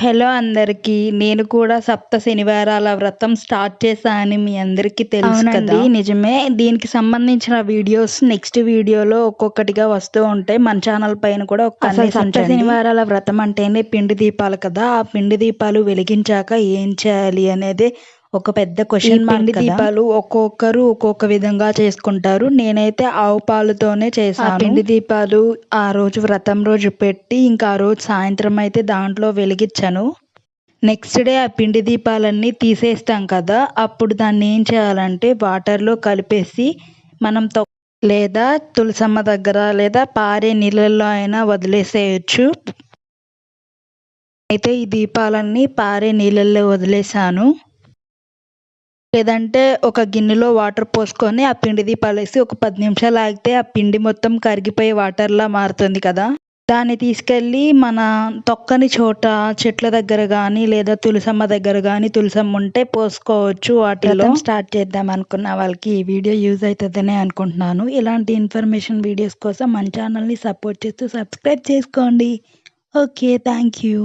Hello అందరికీ. నేను కూడా సప్త శనివారాల వ్రతం స్టార్ట్ చేశా అని మీ అందరికీ తెలుసు కదా! నిజమే. దీనికి సంబంధించిన వీడియోస్ నెక్స్ట్ వీడియోలో ఒక్కొక్కటిగా వస్తూ ఉంటాయి. మన ఛానల్ పైన కూడా అసలు సప్త శనివారాల వ్రతం అంటేనే పిండి దీపాలు కదా! ఆ పిండి దీపాలు వెలిగించాక ఏం చేయాలి అనేది ఒక పెద్ద క్వెషన్ మార్క్ కదా! పిండి దీపాలు ఒక్కొక్కరు ఒక్కొక్క విధంగా చేసుకుంటారు. నేనైతే ఆవు పాలుతోనే చేశాను. పిండి దీపాలు ఆ రోజు వ్రతం రోజు పెట్టి ఇంకా ఆ రోజు సాయంత్రం అయితే దాంట్లో వెలిగించాను. నెక్స్ట్ డే ఆ పిండి దీపాలన్నీ తీసేస్తాం కదా! అప్పుడు దాన్ని ఏం చేయాలంటే వాటర్‌లో కలిపేసి మనం లేదా తులసమ్మ దగ్గర లేదా పారే నీళ్ళల్లో అయినా వదిలేసేయొచ్చు. అయితే ఈ దీపాలన్నీ పారే నీళ్ళల్లో వదిలేసాను. లేదంటే ఒక గిన్నెలో వాటర్ పోసుకొని ఆ పిండి దీపాలేసి ఒక 10 నిమిషాలు ఆగితే ఆ పిండి మొత్తం కరిగిపోయి వాటర్‌లా మారుతుంది కదా! దాన్ని తీసుకెళ్ళి మన తొక్కని చోట చెట్ల దగ్గర గానీ, లేదా తులసమ్మ దగ్గర గానీ తులసమ్మ ఉంటే పోసుకోవచ్చు వాటిల్లో. స్టార్ట్ చేద్దాం అనుకున్న వాళ్ళకి ఈ వీడియో యూజ్ అవుతుందనే అనుకుంటున్నాను. ఇలాంటి ఇన్ఫర్మేషన్ వీడియోస్ కోసం మన ఛానల్‌ని సపోర్ట్ చేస్తూ సబ్స్క్రైబ్ చేసుకోండి. ఓకే. Thank you.